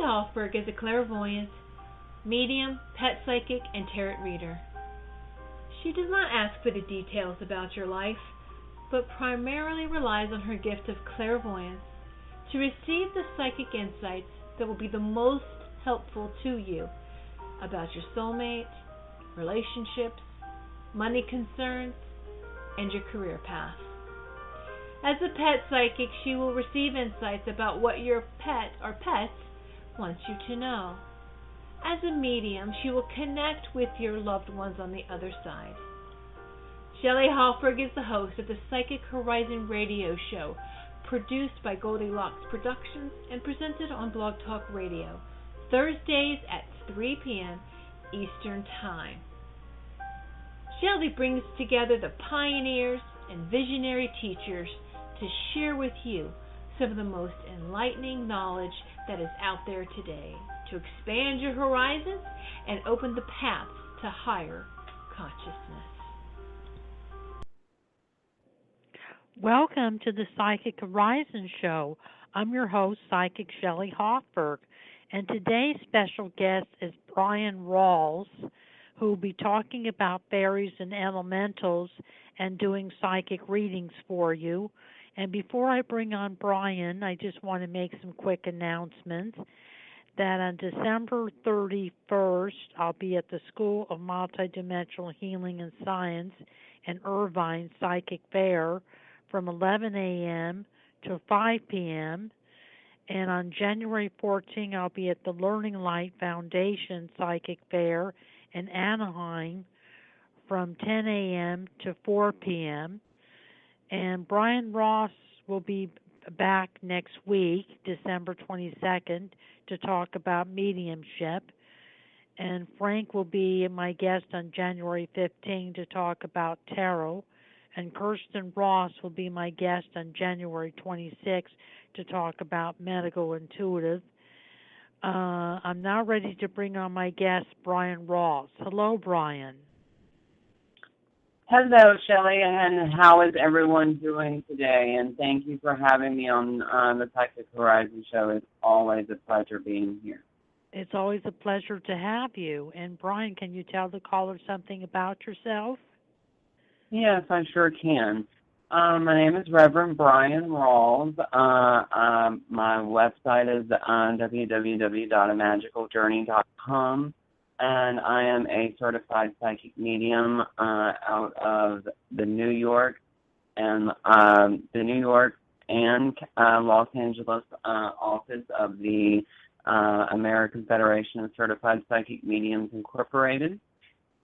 Shelley Hofberg is a clairvoyant, medium, pet psychic, and tarot reader. She does not ask for the details about your life, but primarily relies on her gift of clairvoyance to receive the psychic insights that will be the most helpful to you about your soulmate, relationships, money concerns, and your career path. As a pet psychic, she will receive insights about what your pet or pets wants you to know. As a medium, she will connect with your loved ones on the other side. Shelley Hofberg is the host of the Psychic Horizon radio show, produced by Goldilocks Productions and presented on Blog Talk Radio, Thursdays at 3 p.m. Eastern Time. Shelley brings together the pioneers and visionary teachers to share with you some of the most enlightening knowledge that is out there today to expand your horizons and open the paths to higher consciousness. Welcome to the Psychic Horizon Show. I'm your host, Psychic Shelley Hofberg, and today's special guest is Bryan Rawls, who will be talking about fairies and elementals and doing psychic readings for you. And before I bring on Bryan, I just want to make some quick announcements that on December 31st, I'll be at the School of Multidimensional Healing and Science in Irvine Psychic Fair from 11 a.m. to 5 p.m. And on January 14th, I'll be at the Learning Light Foundation Psychic Fair in Anaheim from 10 a.m. to 4 p.m. And Bryan Rawls will be back next week, December 22nd, to talk about mediumship. And Frank will be my guest on January 15th to talk about tarot. And Kirsten Ross will be my guest on January 26th to talk about medical intuitive. I'm now ready to bring on my guest, Bryan Rawls. Hello, Bryan. Hello, Shelley, and how is everyone doing today? And thank you for having me on the Psychic Horizon Show. It's always a pleasure being here. It's always a pleasure to have you. And Bryan, can you tell the caller something about yourself? Yes, I sure can. My name is Reverend Bryan Rawls. My website is www.amagicaljourney.com. And I am a certified psychic medium out of the New York and Los Angeles office of the American Federation of Certified Psychic Mediums Incorporated.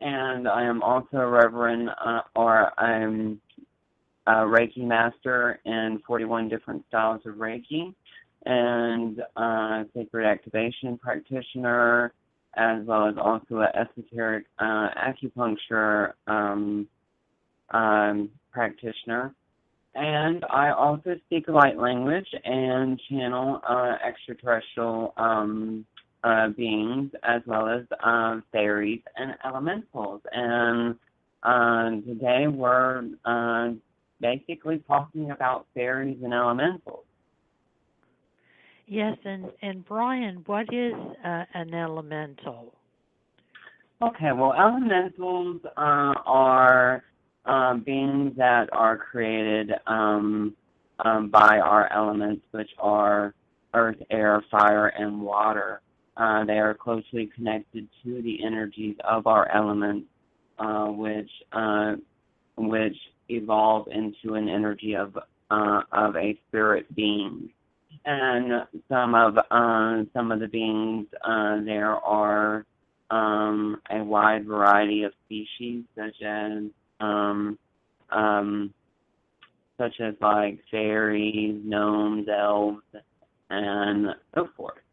And I am also a Reverend, I'm a Reiki Master in 41 different styles of Reiki, and Sacred Activation Practitioner, as well as also an esoteric acupuncture practitioner. And I also speak a light language and channel extraterrestrial beings, as well as fairies and elementals. And today we're basically talking about fairies and elementals. Yes, and Bryan, what is an elemental? Okay, well, elementals are beings that are created by our elements, which are earth, air, fire, and water. They are closely connected to the energies of our elements, which evolve into an energy of a spirit being. And some of the beings there are a wide variety of species, such as like fairies, gnomes, elves, and so forth.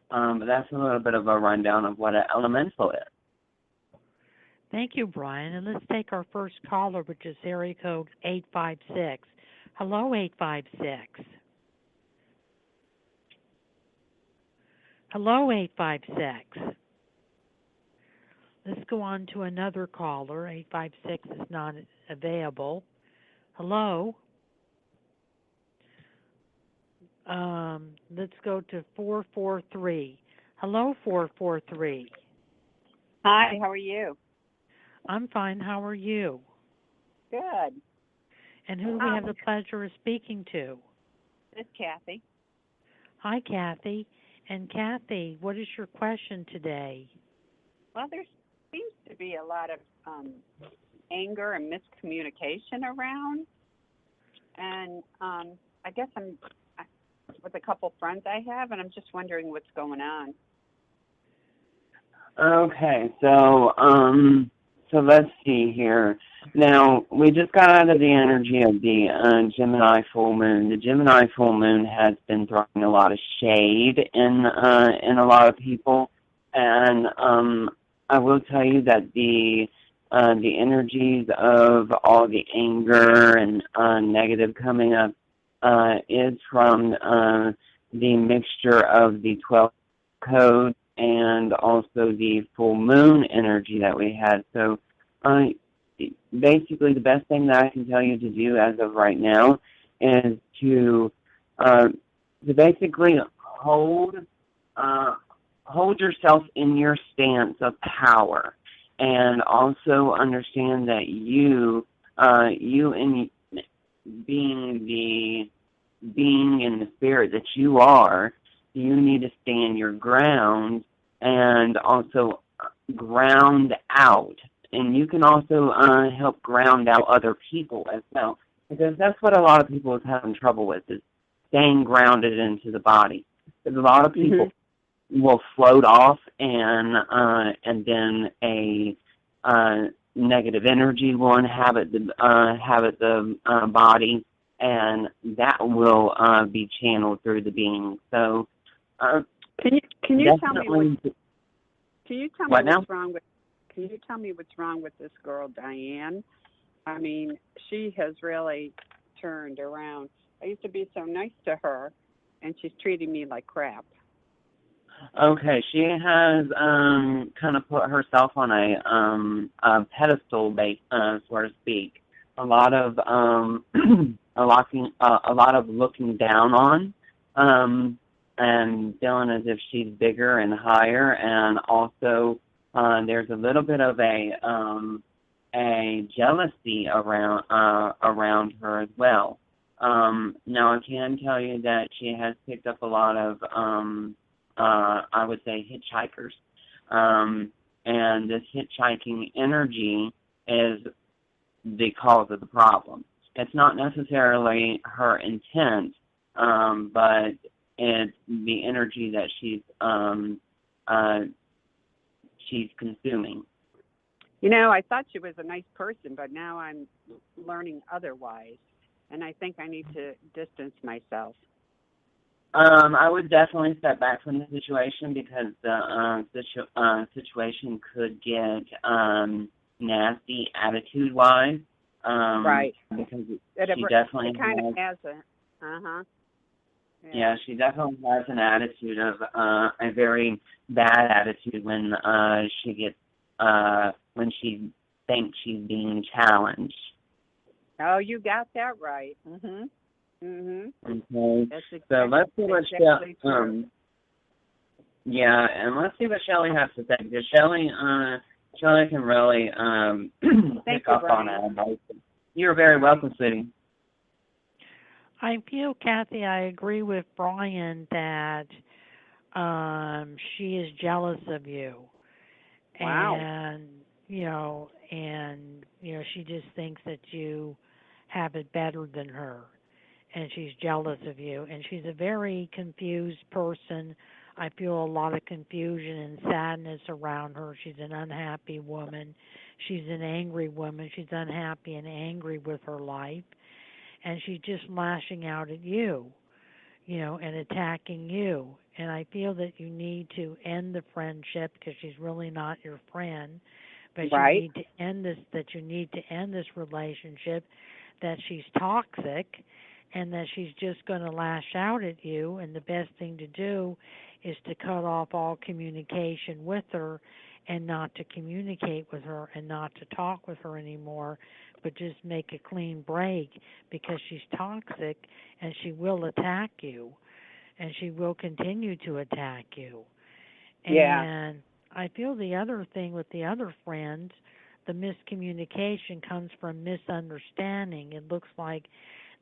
But that's a little bit of a rundown of what an elemental is. Thank you, Bryan. And let's take our first caller, which is area code 856. Hello, 856. Hello, 856. Let's go on to another caller. 856 is not available. Hello. Let's go to 443. Hello, 443. Hi, how are you? I'm fine. How are you? Good. And who do we have the pleasure of speaking to? This is Kathy. Hi, Kathy. And Kathy, what is your question today? Well, there seems to be a lot of anger and miscommunication around. And I guess I'm with a couple friends I have, and I'm just wondering what's going on. Okay, so let's see here. Now, we just got out of the energy of the Gemini full moon. The Gemini full moon has been throwing a lot of shade in a lot of people, and I will tell you that the energies of all the anger and negative coming up is from the mixture of the 12 code and also the full moon energy that we had. So basically the best thing that I can tell you to do as of right now is to basically hold yourself in your stance of power, and also understand that you in being in the spirit that you are, you need to stand your ground and also ground out. And you can also help ground out other people as well, because that's what a lot of people is having trouble with, is staying grounded into the body. Because a lot of people will float off, and then a negative energy will inhabit the body, and that will be channeled through the being. So, can you tell me what's wrong with? Can you tell me what's wrong with this girl, Diane? I mean, she has really turned around. I used to be so nice to her, and she's treating me like crap. Okay, she has kind of put herself on a pedestal, so to speak. A lot of looking down on, and feeling as if she's bigger and higher, and also there's a little bit of a jealousy around her as well. Now I can tell you that she has picked up a lot of I would say hitchhikers, and this hitchhiking energy is the cause of the problem. It's not necessarily her intent, but it's the energy that she's consuming. You know, I thought she was a nice person, but now I'm learning otherwise, and I think I need to distance myself. I would definitely step back from the situation, because the situation could get nasty attitude-wise. Right. Because she definitely has a. Yeah, she definitely has an attitude of a very bad attitude when she thinks she's being challenged. Oh, you got that right. Okay. That's exactly, so let's see what and let's see what Shelley has to say, because Shelley can really pick up on it. You're very welcome, sweetie. I feel, Kathy, I agree with Bryan that she is jealous of you. Wow. And she just thinks that you have it better than her, and she's jealous of you. And she's a very confused person. I feel a lot of confusion and sadness around her. She's an unhappy woman. She's an angry woman. She's unhappy and angry with her life. And she's just lashing out at you, and attacking you. And I feel that you need to end the friendship, because she's really not your friend. But you need to end this relationship, that she's toxic, and that she's just going to lash out at you. And the best thing to do is to cut off all communication with her, and not to communicate with her, and not to talk with her anymore, but just make a clean break, because she's toxic, and she will attack you, and she will continue to attack you. Yeah. And I feel the other thing with the other friends, the miscommunication comes from misunderstanding. It looks like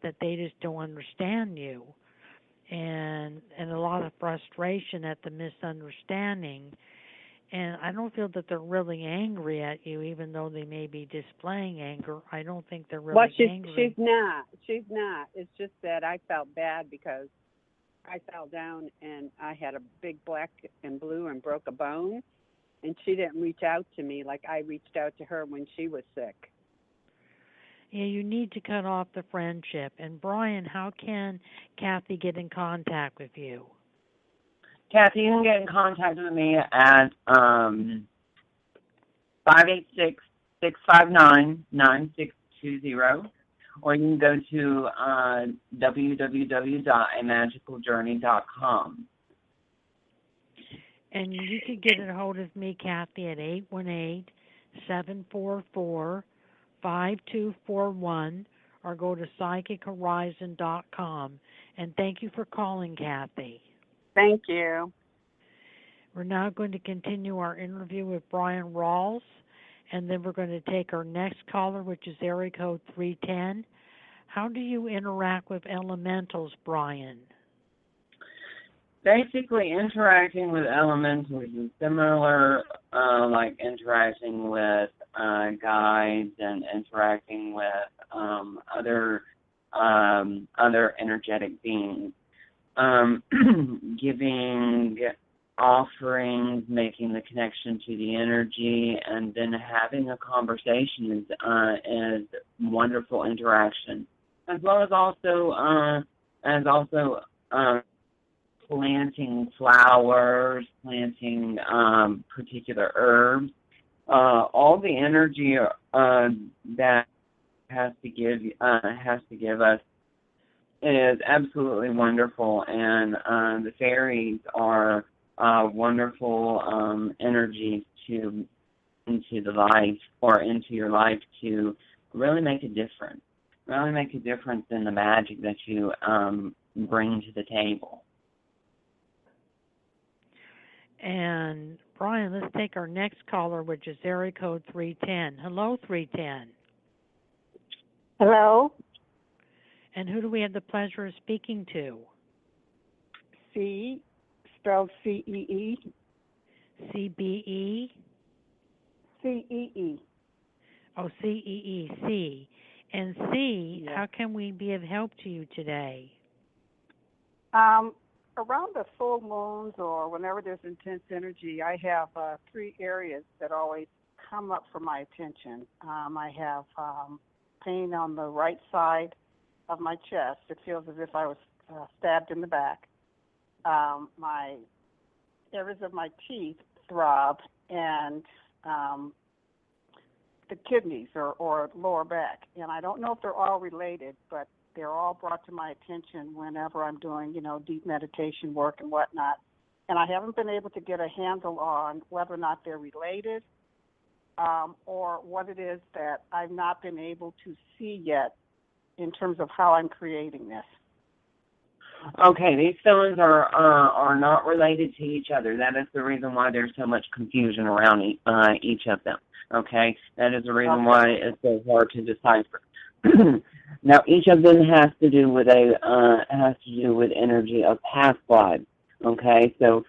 that they just don't understand you, and a lot of frustration at the misunderstanding. And I don't feel that they're really angry at you, even though they may be displaying anger. I don't think they're really angry. She's not. She's not. It's just that I felt bad because I fell down and I had a big black and blue and broke a bone, and she didn't reach out to me like I reached out to her when she was sick. Yeah, you need to cut off the friendship. And Bryan, how can Kathy get in contact with you? Kathy, you can get in contact with me at 586-659-9620, or you can go to www.amagicaljourney.com. And you can get a hold of me, Kathy, at 818-744-5241, or go to psychichorizon.com. And thank you for calling, Kathy. Thank you. We're now going to continue our interview with Bryan Rawls, and then we're going to take our next caller, which is area code 310. How do you interact with elementals, Bryan? Basically, interacting with elementals is similar, like interacting with guides and interacting with other energetic beings. Giving offerings, making the connection to the energy, and then having a conversation is wonderful interaction, as well as also planting flowers, planting particular herbs. All the energy that has to give us is absolutely wonderful, and the fairies are wonderful energies to into the life or into your life to really make a difference. Really make a difference in the magic that you bring to the table. And Bryan, let's take our next caller, which is area code 310. Hello, 310. Hello. And who do we have the pleasure of speaking to? C, spelled C-E-E. C-B-E? C-E-E. Oh, C-E-E, C. And C, Yeah. How can we be of help to you today? Around the full moons or whenever there's intense energy, I have 3 areas that always come up for my attention. I have pain on the right side of my chest. It feels as if I was stabbed in the back. My areas of my teeth throb, and the kidneys or lower back. And I don't know if they're all related, but they're all brought to my attention whenever I'm doing, deep meditation work and whatnot. And I haven't been able to get a handle on whether or not they're related or what it is that I've not been able to see yet in terms of how I'm creating this. Okay, these feelings are not related to each other. That is the reason why there's so much confusion around each of them. Okay, that is the reason why it's so hard to decipher. Now, each of them has to do with energy of past lives. Okay, so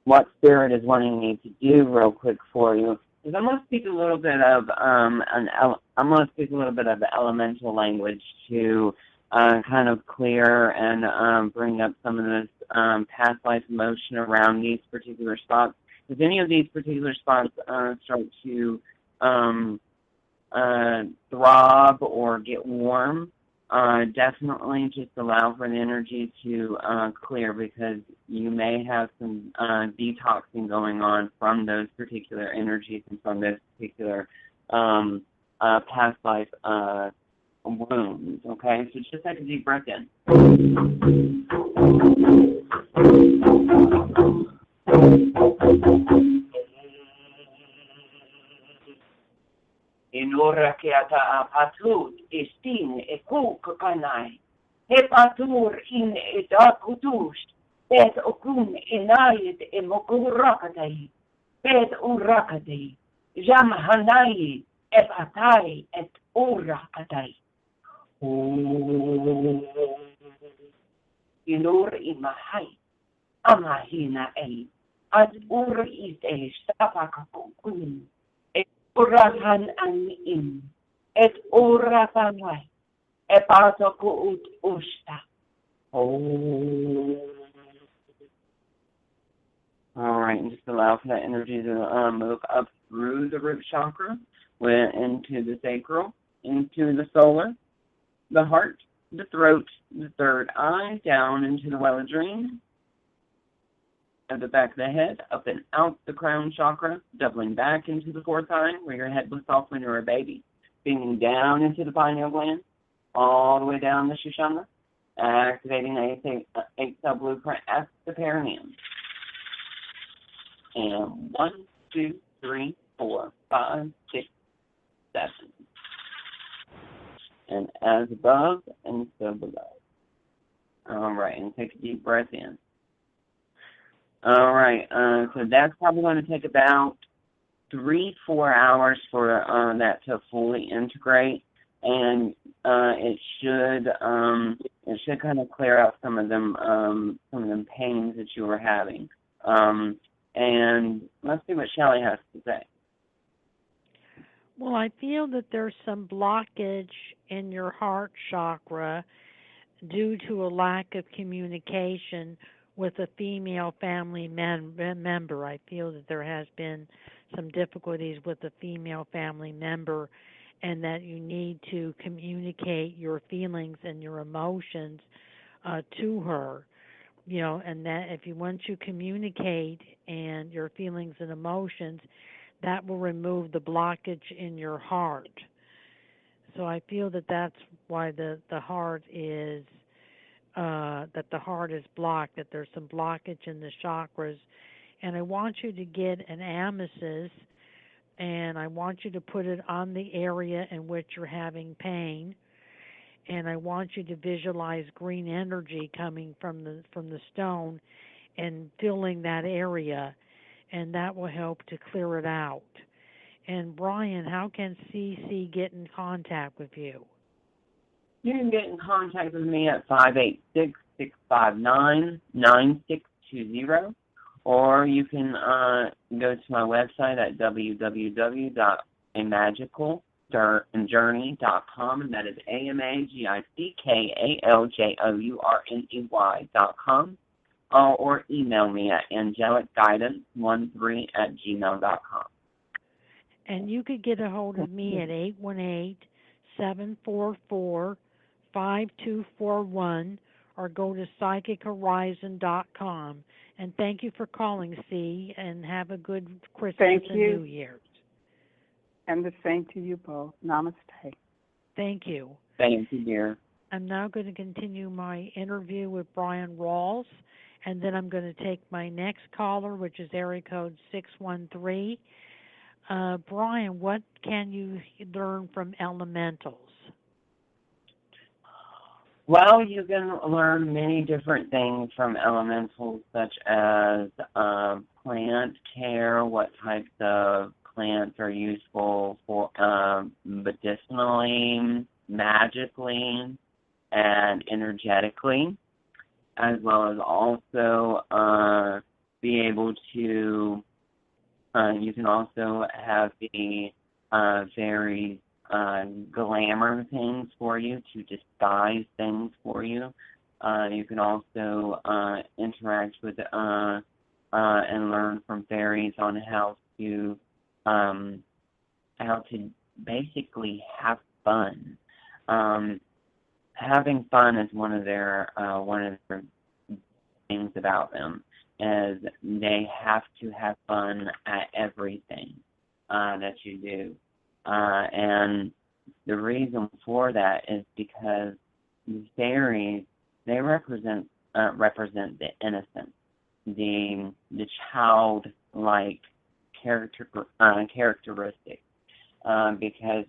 what spirit is wanting me to do, real quick for you, is I'm going to speak a little bit of the elemental language to kind of clear and bring up some of this past life emotion around these particular spots. If any of these particular spots start to throb or get warm, definitely just allow for the energy to clear, because you may have some detoxing going on from those particular energies and from those particular past life wounds. Okay, so just take a deep breath in. Inora ke ata apatut istin e ku kanai Hepatur in edakutush. Bet okun inayit emokurakatay. Bet urakatay. Jamhanai epatai et urakatay. Inur imahay. Amahina ay. At ur ite stapakakukun. Et urahan ang in. Et urahanay. Epataku ut usta. All right, and just allow for that energy to move up through the root chakra, went into the sacral, into the solar, the heart, the throat, the third eye, down into the well of dream, at the back of the head, up and out the crown chakra, doubling back into the fourth eye, where your head was soft when you were a baby, beaming down into the pineal gland, all the way down the Shoshana, activating the 8-cell blueprint at the perineum. And 1, 2, 3, 4, 5, 6, 7. And as above, and so below. All right, and take a deep breath in. All right, so that's probably going to take about 3-4 hours for that to fully integrate, and it should kind of clear out some of them pains that you were having. And let's see what Shelley has to say. Well, I feel that there's some blockage in your heart chakra due to a lack of communication with a female family member. I feel that there has been some difficulties with a female family member, and that you need to communicate your feelings and your emotions to her. And that once you communicate and your feelings and emotions, that will remove the blockage in your heart. So I feel that that's why the heart is blocked, that there's some blockage in the chakras. And I want you to get an amethyst, and I want you to put it on the area in which you're having pain. And I want you to visualize green energy coming from the stone and filling that area, and that will help to clear it out. And Bryan, how can CC get in contact with you? You can get in contact with me at 586-659-9620, or you can go to my website at www.amagicaljourney.com, and that is AMAGICKALJOURNEY.com, or email me at angelicguidance13@gmail.com. And you could get a hold of me at 818-744-5241, or go to psychichorizon.com. And thank you for calling, C, and have a good Christmas and New Year's. And the same to you both. Namaste. Thank you. Thank you, dear. I'm now going to continue my interview with Bryan Rawls, and then I'm going to take my next caller, which is area code 613. Bryan, what can you learn from elementals? Well, you can learn many different things from elementals, such as plant care, what types of plants are useful for medicinally, magically, and energetically, as well as also be able to, you can also have the very glamour things for you, to disguise things for you. You can also interact with and learn from fairies on how to basically have fun. Having fun is one of their things about them, is they have to have fun at everything that you do. And the reason for that is because the fairies, they represent the innocence, the childlike characteristics, because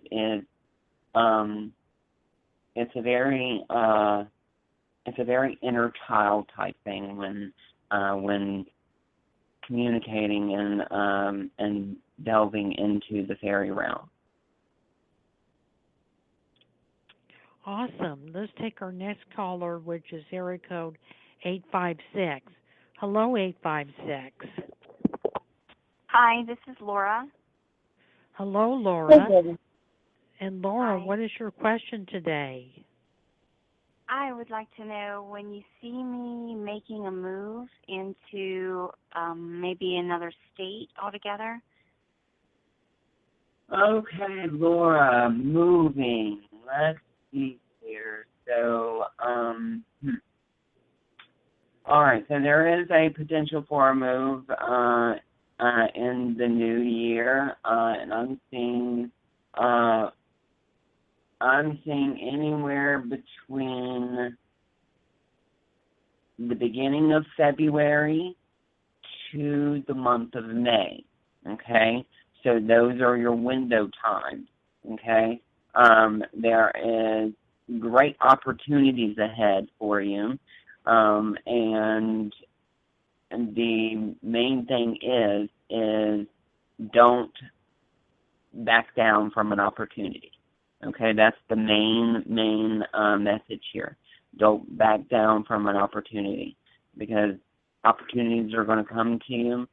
it's a very it's a very inner child type thing when communicating and delving into the fairy realm. Awesome. Let's take our next caller, which is area code 856. Hello, 856. Hi, this is Laura. Hello, Laura. Hey, and Laura, Hi. what is your question today? I would like to know when you see me making a move into maybe another state altogether. Okay, Laura, moving. Let's see here. So, all right. So there is a potential for a move in the new year, and I'm seeing anywhere between the beginning of February to the month of May. Okay, so those are your window times. Okay, there is great opportunities ahead for you, and the main thing is don't back down from an opportunity. Okay, that's the main message here. Don't back down from an opportunity, because opportunities are going to come to you.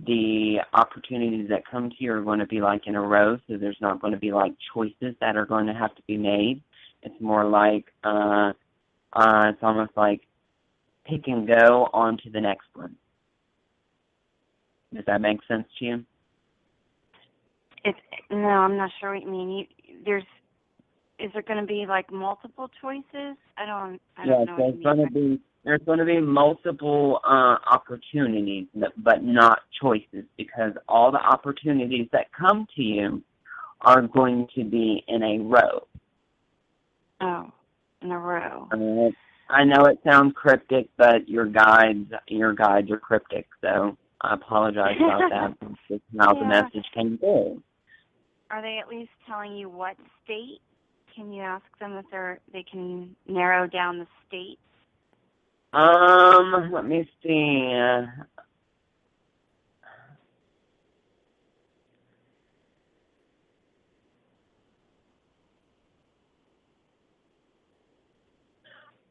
The opportunities that come to you are going to be like in a row, so there's not going to be like choices that are going to have to be made. It's more like, it's almost like pick and go on to the next one. Does that make sense to you? No, I'm not sure what you mean. Is there going to be like multiple choices? I don't know. There's going to be multiple opportunities, but not choices, because all the opportunities that come to you are going to be in a row. Oh, in a row. I know it sounds cryptic, but your guides are cryptic, so I apologize about that. That's how the message came through. Are they at least telling you what state? Can you ask them if they can narrow down the states? Let me see.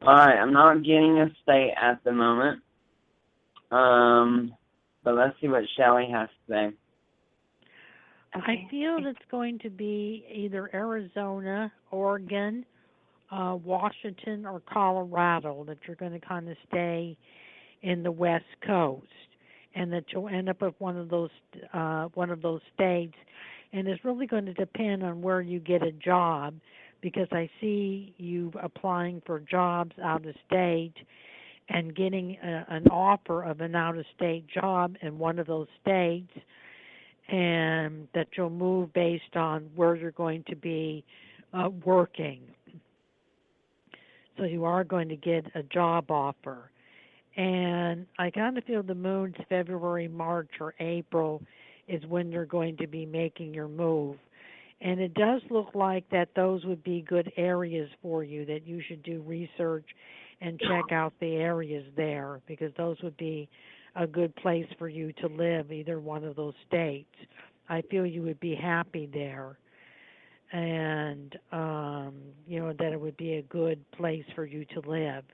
All right, I'm not getting a state at the moment. But let's see what Shelley has to say. Okay. I feel it's going to be either Arizona, Oregon, Washington, or Colorado, that you're going to kind of stay in the West Coast, and that you'll end up with one of those states. And it's really going to depend on where you get a job, because I see you applying for jobs out of state and getting an offer of an out-of-state job in one of those states, and that you'll move based on where you're going to be working. So you are going to get a job offer. And I kind of feel the moon's February, March, or April is when you're going to be making your move. And it does look like that those would be good areas for you, that you should do research and check out the areas there, because those would be a good place for you to live, either one of those states. I feel you would be happy there, and that it would be a good place for you to live.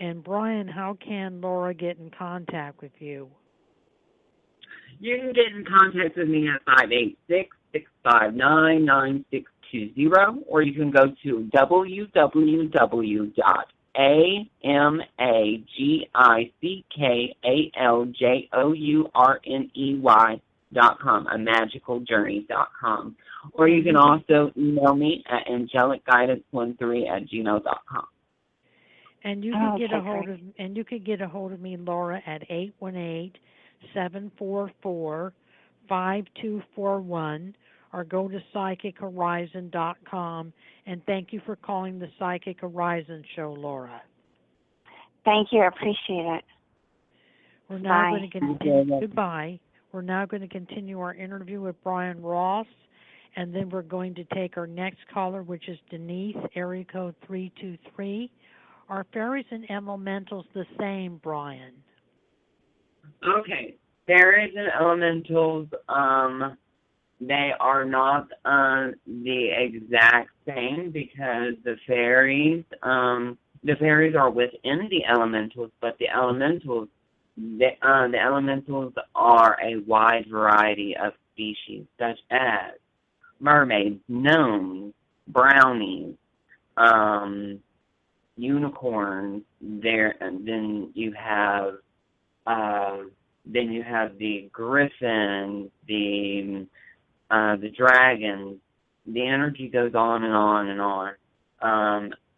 And Bryan, how can Laura get in contact with you? You can get in contact with me at 586-659-9620, or you can go to www.amagickaljourney.com, amagicaljourneys.com. Or you can also email me at angelicguidance13@gmail.com. And you can get a hold of me, Laura, at 818-744-5241, or go to psychichorizon.com. And thank you for calling the Psychic Horizon Show, Laura. Thank you. I appreciate it. We're now going to continue. Goodbye. We're now going to continue our interview with Bryan Rawls. And then we're going to take our next caller, which is Denise, area code 323. Are fairies and elementals the same, Bryan? Okay. Fairies and elementals, they are not the exact same, because the fairies are within the elementals, but the elementals are a wide variety of species, such as mermaids, gnomes, brownies, unicorns. There, and then you have the griffins, the dragons. The energy goes on and on and on,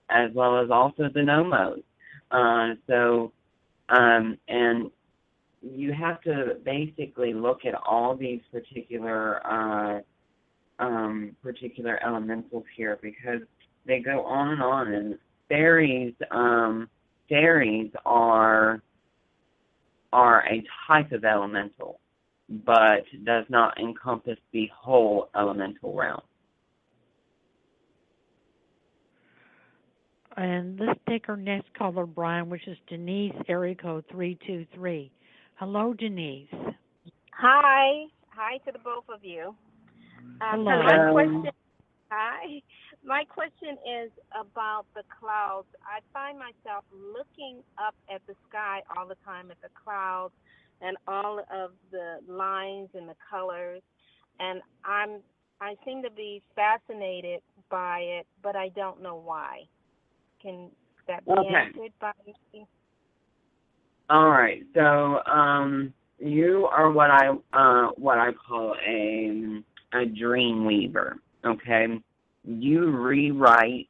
as well as also the gnomos. And you have to basically look at all these particular elementals here, because they go on and on. And fairies are a type of elemental, but does not encompass the whole elemental realm. And let's take our next caller, Bryan, which is Denise, area code 323. Hello, Denise. Hi. Hi to the both of you. Hello. My question is about the clouds. I find myself looking up at the sky all the time, at the clouds and all of the lines and the colors, and I seem to be fascinated by it, but I don't know why. Can that be answered by me? All right. So you are what I call a dream weaver. Okay. You rewrite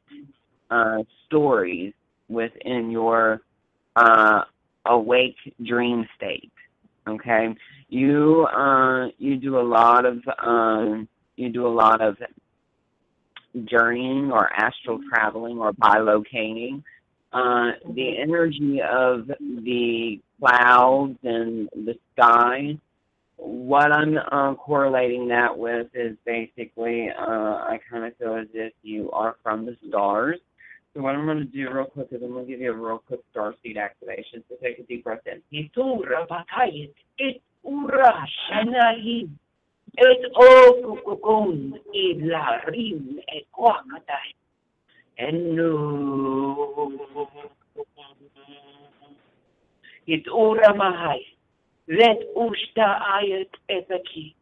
stories within your awake dream state. Okay. You do a lot of journeying or astral traveling or bilocating. The energy of the clouds and the sky, what I'm correlating that with is basically I kind of feel as if you are from the stars. So what I'm going to do real quick is I'm going to give you a real quick star seed activation. So take a deep breath in. Et okukun idlarim ekwakatai. Enu. It uramahai. Let usta ayat etaki.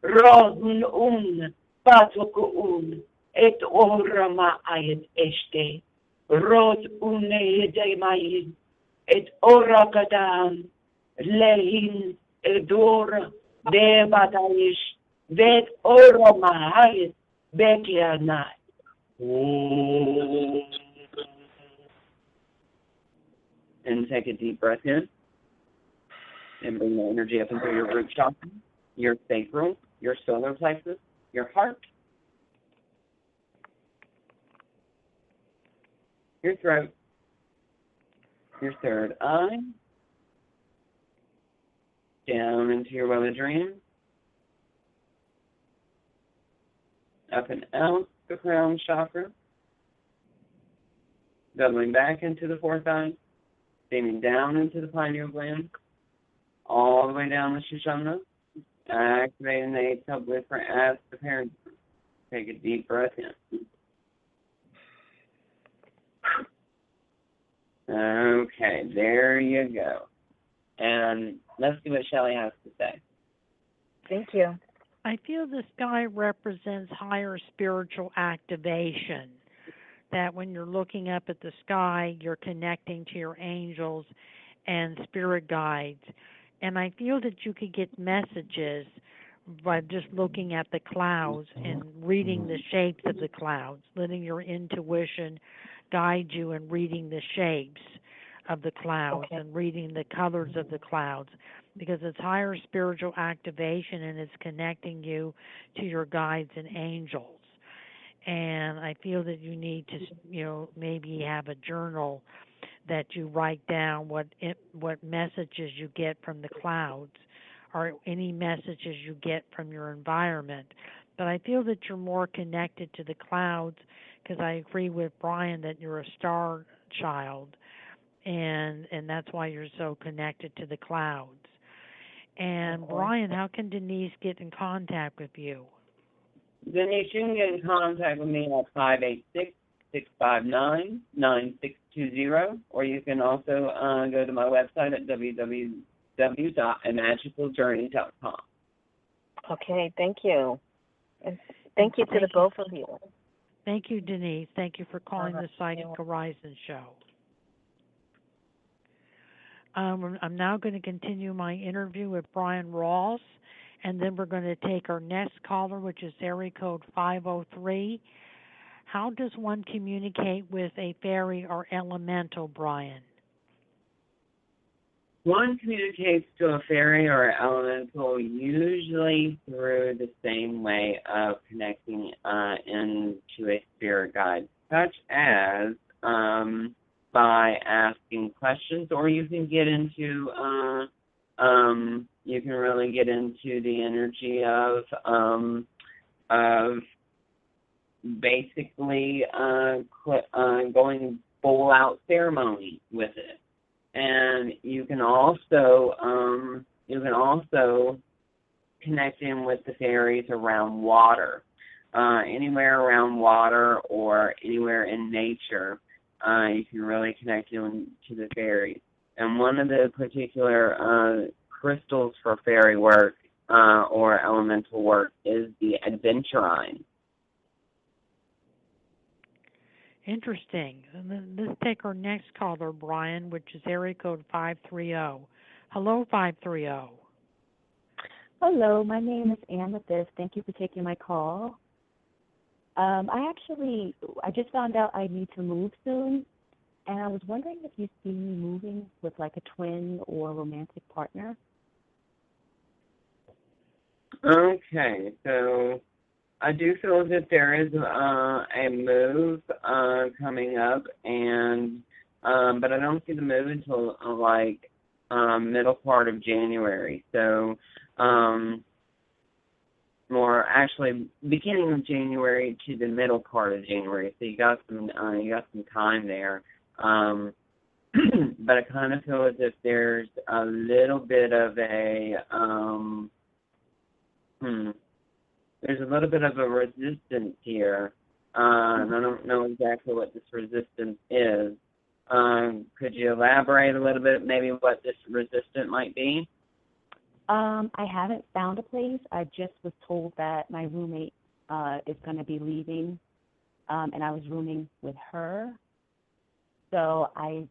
Rodun patokuun. Et orama ayat este. Rod une demayin. Et orakadan. Lehin edora. Devatayish. Vet oromahayit bekianai. And take a deep breath in. And bring the energy up into your root chakra, your sacral, your solar plexus, your heart, your throat, your third eye, down into your well of dreams, up and out the crown chakra, doubling back into the fourth eye, steaming down into the pineal gland, all the way down the Shoshana, activating the eighth uplift as the parent. Take a deep breath in. Okay, there you go. And let's see what Shelley has to say. Thank you. I feel the sky represents higher spiritual activation. That when you're looking up at the sky, you're connecting to your angels and spirit guides. And I feel that you could get messages by just looking at the clouds and reading the shapes of the clouds, letting your intuition guide you in reading the shapes of the clouds and reading the colors of the clouds, because it's higher spiritual activation and it's connecting you to your guides and angels. And I feel that you need to, maybe have a journal that you write down what messages you get from the clouds or any messages you get from your environment, But I feel that you're more connected to the clouds because I agree with Bryan that you're a star child, and that's why you're so connected to the clouds. And Bryan, how can Denise get in contact with you? Denise, you can get in contact with me at 586-659-9620, or you can also go to my website at www.amagicaljourney.com. Okay, thank you. And thank you to the both of you. Thank you, Denise. Thank you for calling the Psychic Horizon Show. I'm now going to continue my interview with Bryan Rawls, and then we're going to take our next caller, which is area code 503. How does one communicate with a fairy or elemental, Bryan? One communicates to a fairy or elemental usually through the same way of connecting into a spirit guide, such as by asking questions, or you can get into you can really get into the energy of basically going full out ceremony with it. And you can also connect in with the fairies around water, anywhere around water or anywhere in nature. You can really connect in to the fairies. And one of the particular crystals for fairy work or elemental work is the adventurine. Interesting. Let's take our next caller, Bryan, which is area code 530. Hello, 530. Hello, my name is Amethyst. Thank you for taking my call. I just found out I need to move soon, and I was wondering if you see me moving with like a twin or romantic partner. Okay, so I do feel that there is a move coming up, and but I don't see the move until middle part of January. So more actually beginning of January to the middle part of January. So you got some time there. But I kind of feel as if there's a little bit of a there's a little bit of a resistance here. And I don't know exactly what this resistance is. Could you elaborate a little bit, maybe what this resistance might be? I haven't found a place. I just was told that my roommate is going to be leaving, and I was rooming with her. So I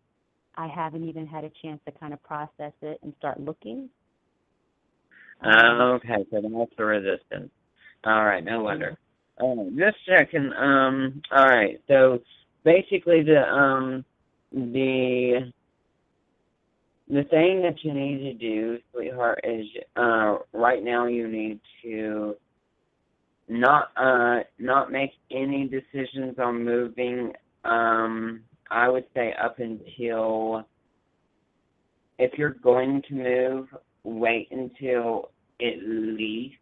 haven't even had a chance to kind of process it and start looking. Okay, so that's the resistance. All right, no wonder. Just checking. All right, so basically the thing that you need to do, sweetheart, is right now you need to not make any decisions on moving. I would say up until, if you're going to move, wait until at least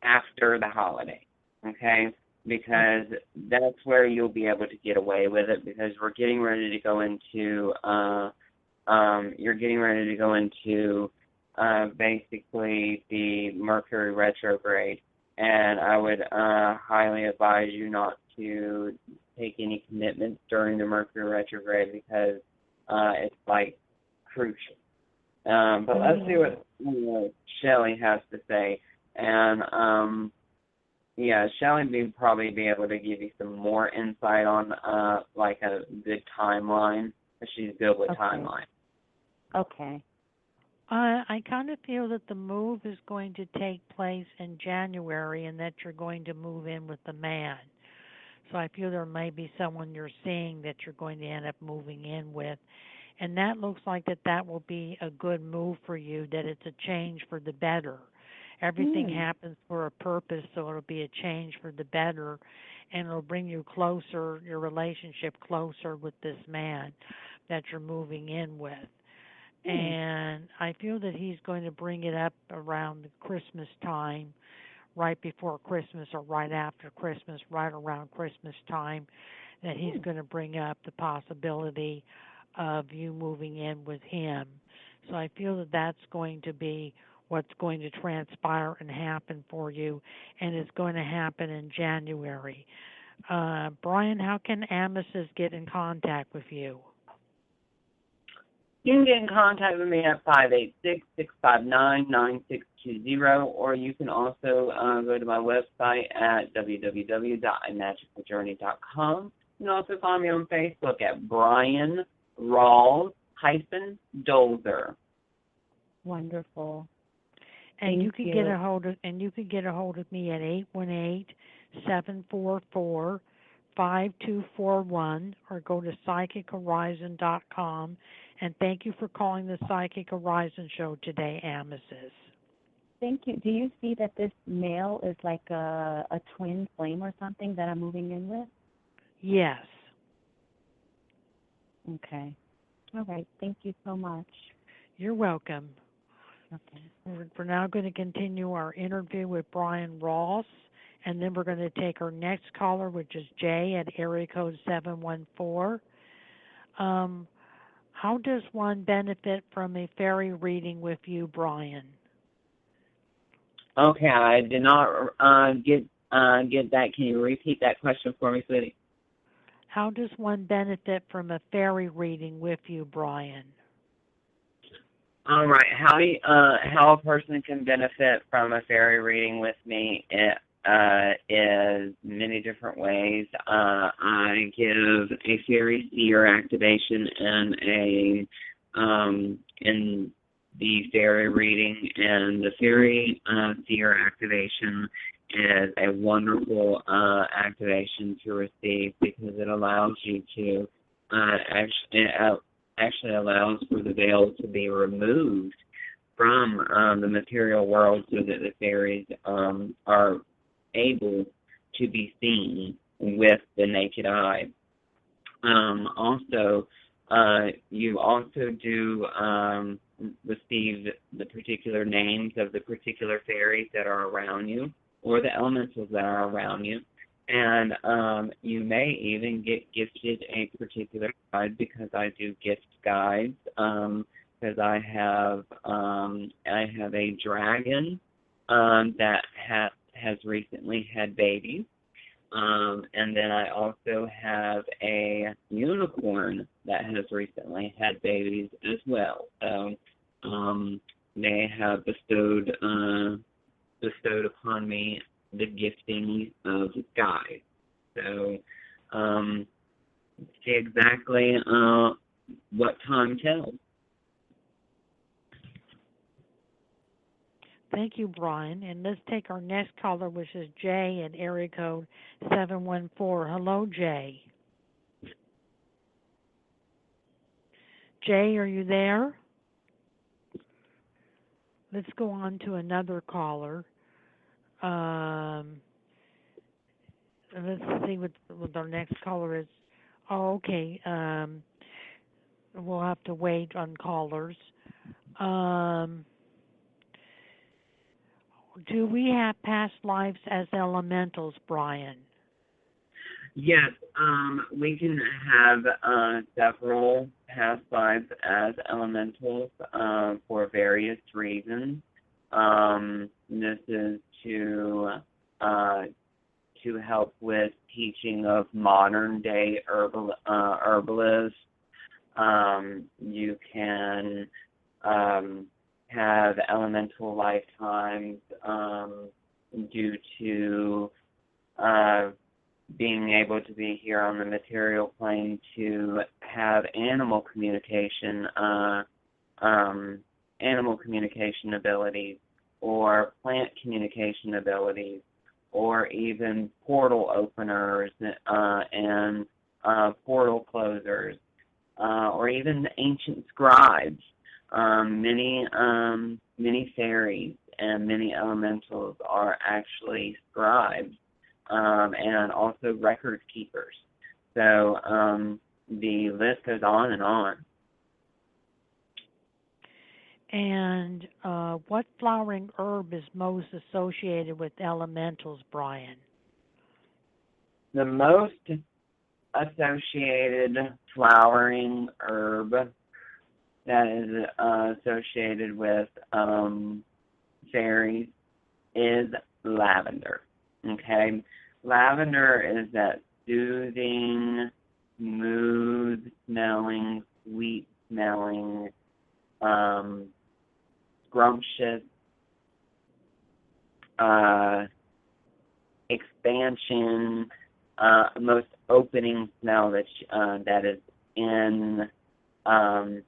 after the holiday, okay? Because that's where you'll be able to get away with it, because we're getting ready to go into basically the Mercury retrograde, and I would highly advise you not to take any commitments during the Mercury retrograde, because it's like crucial. But let's see what Shelley has to say, and Shelley would probably be able to give you some more insight on like a good timeline. She's good with timeline. Okay. I kind of feel that the move is going to take place in January, and that you're going to move in with the man. So I feel there may be someone you're seeing that you're going to end up moving in with. And that looks like that will be a good move for you, that it's a change for the better. Everything happens for a purpose, so it'll be a change for the better, and it'll bring you closer, your relationship closer with this man that you're moving in with. And I feel that he's going to bring it up around the Christmas time, right before Christmas or right after Christmas, right around Christmas time, that he's going to bring up the possibility of you moving in with him. So I feel that that's going to be what's going to transpire and happen for you, and it's going to happen in January. Bryan, how can Amethyst get in contact with you? You can get in contact with me at 586-659-9620, or you can also go to my website at www.imagicaljourney.com. You can also find me on Facebook at Bryan Rawls-Dolzer. Wonderful. And you can get a hold of me at 818-744-5241, or go to psychichorizon.com. And thank you for calling the Psychic Horizon Show today, Amethyst. Thank you. Do you see that this male is like a twin flame or something that I'm moving in with? Yes. Okay. All right. Thank you so much. You're welcome. Okay. We're now going to continue our interview with Bryan Rawls, and then we're going to take our next caller, which is Jay at area code 714. How does one benefit from a fairy reading with you, Bryan? Okay, I did not get that. Can you repeat that question for me, sweetie? How does one benefit from a fairy reading with you, Bryan? All right. How a person can benefit from a fairy reading with me is many different ways. I give a fairy seer activation in the fairy reading, and the fairy seer activation is a wonderful activation to receive, because it allows you to actually allows for the veil to be removed from the material world, so that the fairies are able to be seen with the naked eye. Also, you also do receive the particular names of the particular fairies that are around you, or the elementals that are around you. And you may even get gifted a particular guide, because I do gift guides. Because I have a dragon that has recently had babies, and then I also have a unicorn that has recently had babies as well. So they have bestowed upon me the gifting of guides. So see exactly what time tells. Thank you, Bryan. And let's take our next caller, which is Jay at area code 714. Hello, Jay. Jay, are you there? Let's go on to another caller. Let's see what our next caller is. Oh, okay. We'll have to wait on callers. Do we have past lives as elementals, Bryan? Yes, we can have several past lives as elementals for various reasons. This is to help with teaching of modern day herbalists. You can have elemental lifetimes due to being able to be here on the material plane, to have animal communication abilities, or plant communication abilities, or even portal openers and portal closers, or even ancient scribes. Many fairies and many elementals are actually scribes, and also record keepers. So the list goes on and on. And what flowering herb is most associated with elementals, Bryan? The most associated flowering herb that is associated with fairies is lavender. Okay? Lavender is that soothing, smooth-smelling, sweet-smelling, scrumptious, expansion, most opening smell that is in on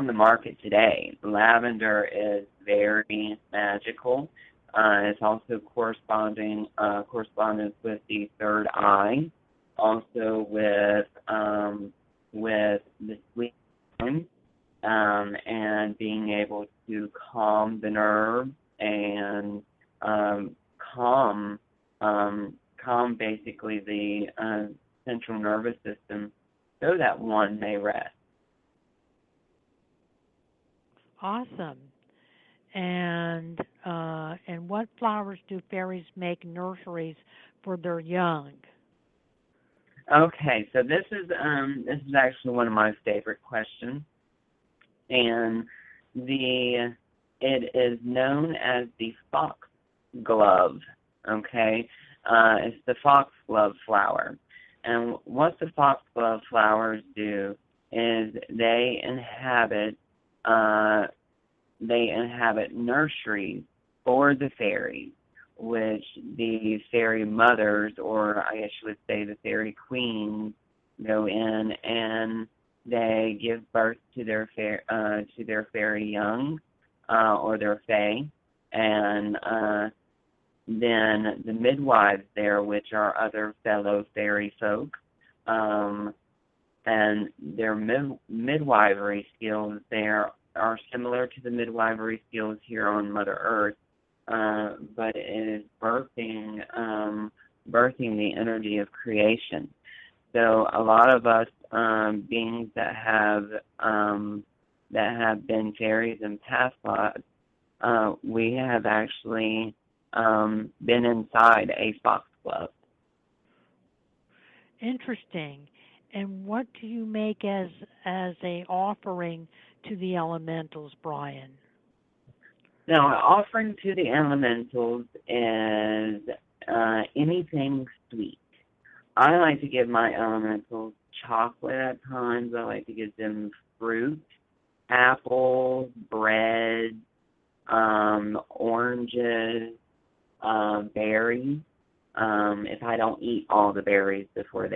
the market today. Lavender is very magical. It's also correspondence with the third eye, also with the sleep time, and being able to calm the nerves and calm basically the central nervous system so that one may rest. Awesome. And what flowers do fairies make nurseries for their young? Okay, so this is actually one of my favorite questions, and it is known as the foxglove. Okay, it's the foxglove flower, and what the foxglove flowers do is they inhabit nurseries for the fairies, which the fairy mothers, or I guess you would say the fairy queens, go in and they give birth to their fairy young, or their fae, and then the midwives there, which are other fellow fairy folk, and their midwifery skills there are similar to the midwifery skills here on Mother Earth, but it is birthing the energy of creation. So a lot of us beings that have been fairies in past lives, we have actually been inside a foxglove. Interesting. And what do you make as a offering to the elementals, Bryan? Now, offering to the elementals is anything sweet. I like to give my elementals chocolate at times. I like to give them fruit, apples, bread, oranges, berries. If I don't eat all the berries before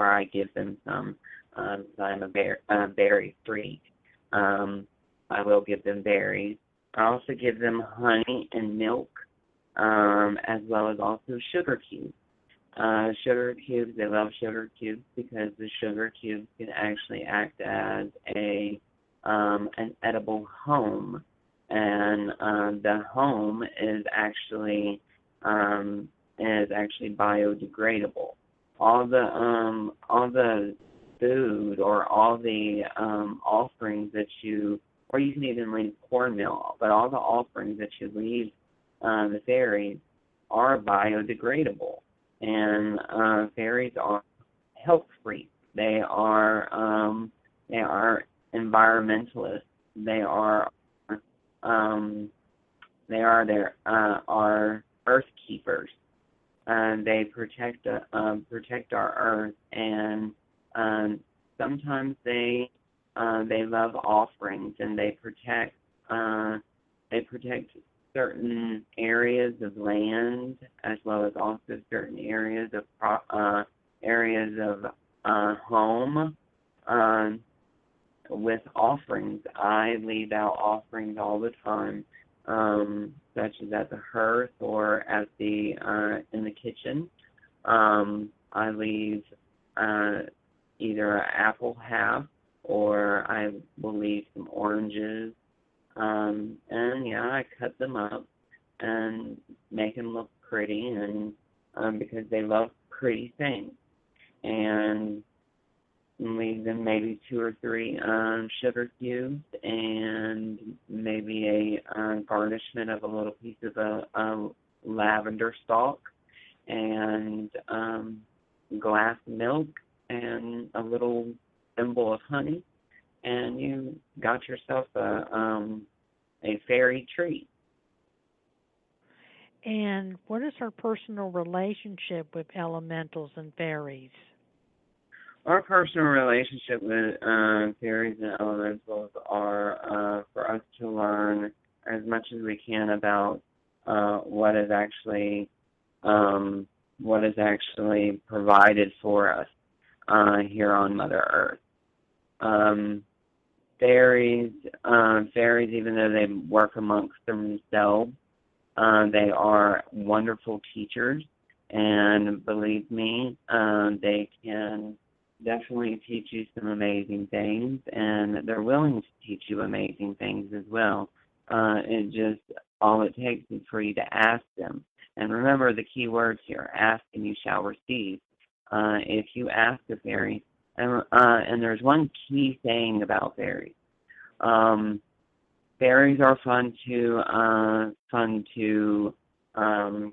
I give them some, because I'm a berry freak, I will give them berries. I also give them honey and milk, as well as also sugar cubes. Sugar cubes, they love sugar cubes because the sugar cubes can actually act as an edible home, and the home is actually biodegradable. All the food or all the offerings that or you can even leave cornmeal, but all the offerings that you leave the fairies are biodegradable. And fairies are health freaks. They are environmentalists. They are our earth keepers. They protect our earth, and sometimes they love offerings, and they protect certain areas of land, as well as also certain areas of home with offerings. I leave out offerings all the time, such as at the hearth or at the in the kitchen. I leave either an apple half, or I will leave some oranges. And yeah, I cut them up and make them look pretty, and because they love pretty things. And leave them maybe 2 or 3 sugar cubes and maybe a garnishment of a little piece of a lavender stalk and glass of milk and a little thimble of honey, and you got yourself a fairy treat. And what is our personal relationship with elementals and fairies? Our personal relationship with fairies and elementals are for us to learn as much as we can about what is actually provided for us here on Mother Earth. Fairies, even though they work amongst themselves, they are wonderful teachers, and believe me, they can definitely teach you some amazing things, and they're willing to teach you amazing things as well. All it takes is for you to ask them. And remember the key words here: ask and you shall receive. If you ask a fairy, and there's one key thing about fairies. Fairies are fun to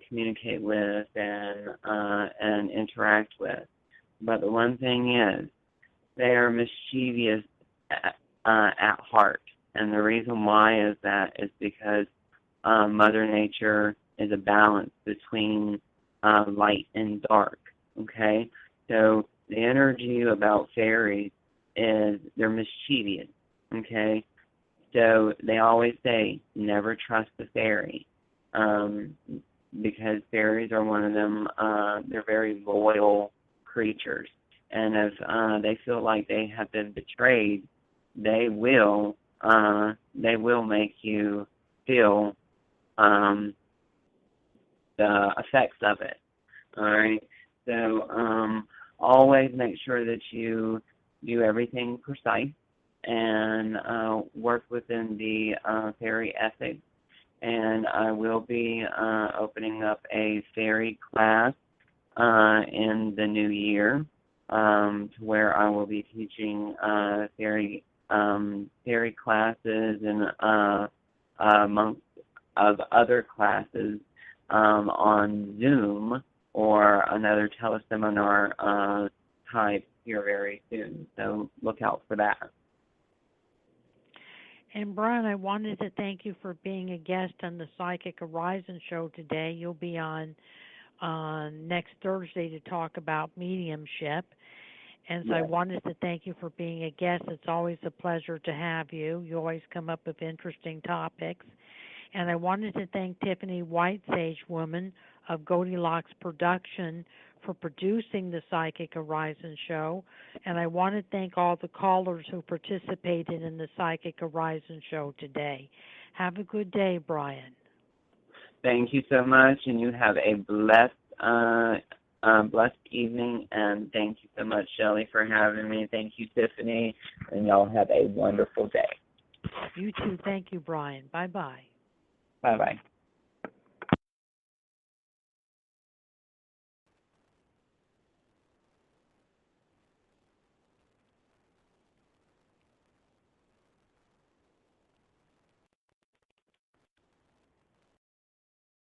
communicate with and interact with. But the one thing is, they are mischievous at heart. And the reason why is because Mother Nature is a balance between light and dark. Okay? So the energy about fairies is they're mischievous. Okay? So they always say, never trust a fairy. Because fairies are one of them, they're very loyal creatures, and if they feel like they have been betrayed, they will make you feel the effects of it. All right, so always make sure that you do everything precise and work within the fairy ethics. And I will be opening up a fairy class in the new year, to where I will be teaching fairy classes and amongst of other classes on Zoom or another teleseminar type here very soon. So look out for that. And Bryan, I wanted to thank you for being a guest on the Psychic Horizon show today. You'll be on next Thursday to talk about mediumship. And so I wanted to thank you for being a guest. It's always a pleasure to have you. You always come up with interesting topics. And I wanted to thank Tiffany Whitesage Woman of Goldilocks Production for producing the Psychic Horizon show. And I want to thank all the callers who participated in the Psychic Horizon show today. Have a good day, Bryan. Thank you so much, and you have a blessed evening, and thank you so much, Shelley, for having me. Thank you, Tiffany, and y'all have a wonderful day. You too. Thank you, Bryan. Bye-bye. Bye-bye.